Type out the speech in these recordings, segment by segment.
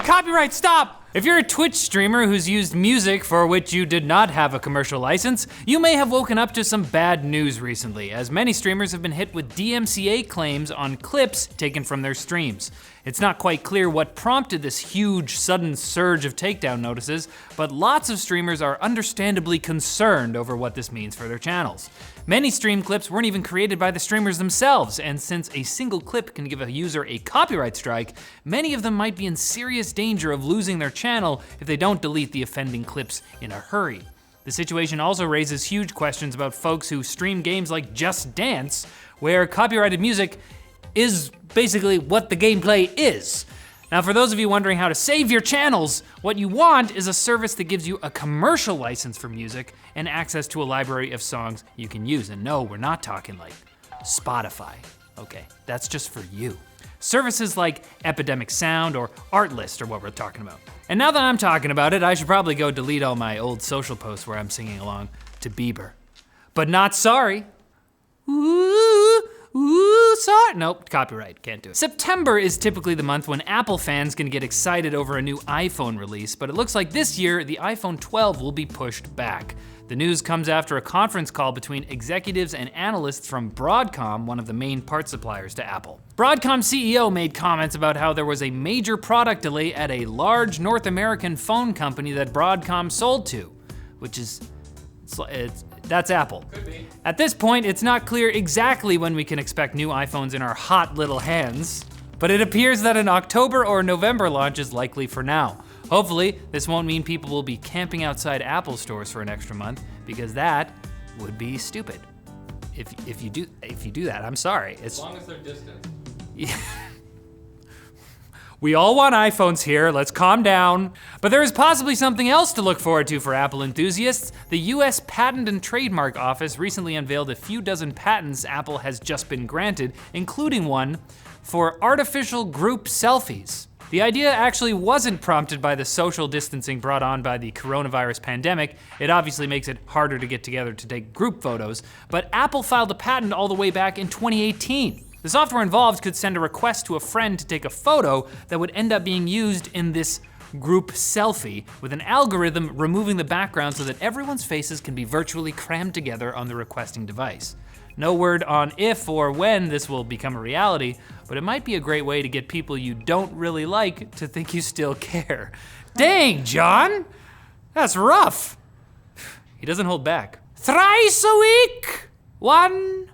Copyright, stop! If you're a Twitch streamer who's used music for which you did not have a commercial license, you may have woken up to some bad news recently, as many streamers have been hit with DMCA claims on clips taken from their streams. It's not quite clear what prompted this huge, sudden surge of takedown notices, but lots of streamers are understandably concerned over what this means for their channels. Many stream clips weren't even created by the streamers themselves, and since a single clip can give a user a copyright strike, many of them might be in serious danger of losing their channel if they don't delete the offending clips in a hurry. The situation also raises huge questions about folks who stream games like Just Dance, where copyrighted music is basically what the gameplay is. Now, for those of you wondering how to save your channels, what you want is a service that gives you a commercial license for music and access to a library of songs you can use. And no, we're not talking like Spotify. Okay, that's just for you. Services like Epidemic Sound or Artlist are what we're talking about. And now that I'm talking about it, I should probably go delete all my old social posts where I'm singing along to Bieber. But not sorry. Ooh, sorry. Nope, copyright, can't do it. September is typically the month when Apple fans can get excited over a new iPhone release, but it looks like this year, the iPhone 12 will be pushed back. The news comes after a conference call between executives and analysts from Broadcom, one of the main part suppliers to Apple. Broadcom CEO made comments about how there was a major product delay at a large North American phone company that Broadcom sold to, which is, that's Apple. Could be. At this point, it's not clear exactly when we can expect new iPhones in our hot little hands, but it appears that an October or November launch is likely for now. Hopefully, this won't mean people will be camping outside Apple stores for an extra month, because that would be stupid. If you do that, I'm sorry. As long as they're distant. We all want iPhones here, let's calm down. But there is possibly something else to look forward to for Apple enthusiasts. The US Patent and Trademark Office recently unveiled a few dozen patents Apple has just been granted, including one for artificial group selfies. The idea actually wasn't prompted by the social distancing brought on by the coronavirus pandemic. It obviously makes it harder to get together to take group photos, but Apple filed a patent all the way back in 2018. The software involved could send a request to a friend to take a photo that would end up being used in this group selfie, with an algorithm removing the background so that everyone's faces can be virtually crammed together on the requesting device. No word on if or when this will become a reality, but it might be a great way to get people you don't really like to think you still care. Dang, John, that's rough. He doesn't hold back. Thrice a week, one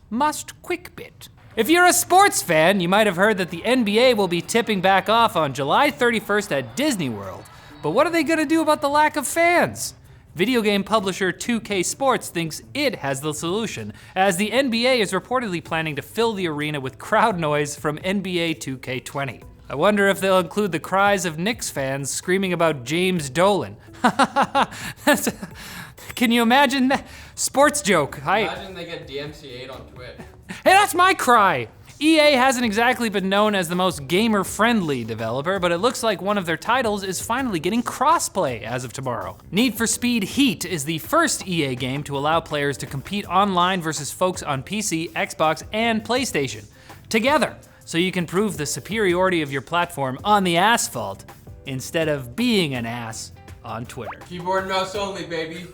must quick bit. If you're a sports fan, you might have heard that the NBA will be tipping back off on July 31st at Disney World. But what are they gonna do about the lack of fans? Video game publisher 2K Sports thinks it has the solution, as the NBA is reportedly planning to fill the arena with crowd noise from NBA 2K20. I wonder if they'll include the cries of Knicks fans screaming about James Dolan. Can you imagine that? Sports joke. Imagine they get DMCA'd on Twitch. Hey, that's my cry! EA hasn't exactly been known as the most gamer-friendly developer, but it looks like one of their titles is finally getting crossplay as of tomorrow. Need for Speed Heat is the first EA game to allow players to compete online versus folks on PC, Xbox, and PlayStation together, so you can prove the superiority of your platform on the asphalt instead of being an ass on Twitter. Keyboard and mouse only, baby.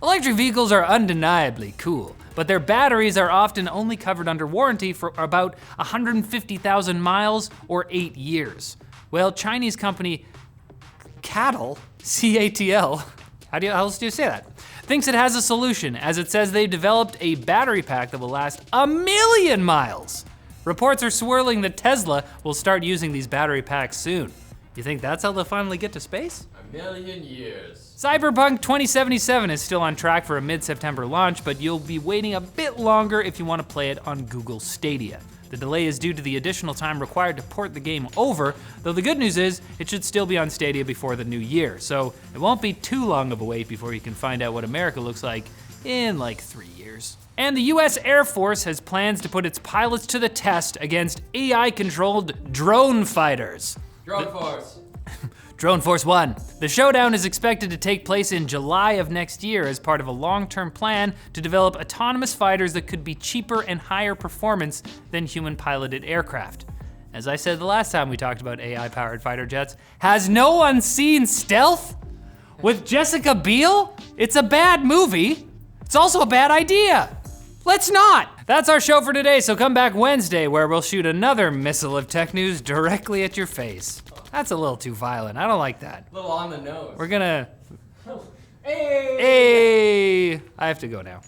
Electric vehicles are undeniably cool, but their batteries are often only covered under warranty for about 150,000 miles or 8 years. Well, Chinese company CATL, C-A-T-L, how else do you say that? Thinks it has a solution, as it says they've developed a battery pack that will last 1,000,000 miles. Reports are swirling that Tesla will start using these battery packs soon. You think that's how they'll finally get to space? 1,000,000 years. Cyberpunk 2077 is still on track for a mid-September launch, but you'll be waiting a bit longer if you want to play it on Google Stadia. The delay is due to the additional time required to port the game over, though the good news is it should still be on Stadia before the new year, so it won't be too long of a wait before you can find out what America looks like in like 3 years. And the US Air Force has plans to put its pilots to the test against AI-controlled drone fighters. Drone force. Drone Force 1. The showdown is expected to take place in July of next year as part of a long-term plan to develop autonomous fighters that could be cheaper and higher performance than human-piloted aircraft. As I said the last time we talked about AI-powered fighter jets, has no one seen Stealth? With Jessica Biel? It's a bad movie. It's also a bad idea. Let's not. That's our show for today, so come back Wednesday where we'll shoot another missile of tech news directly at your face. That's a little too violent. I don't like that. A little on the nose. We're gonna. Hey! Hey! I have to go now.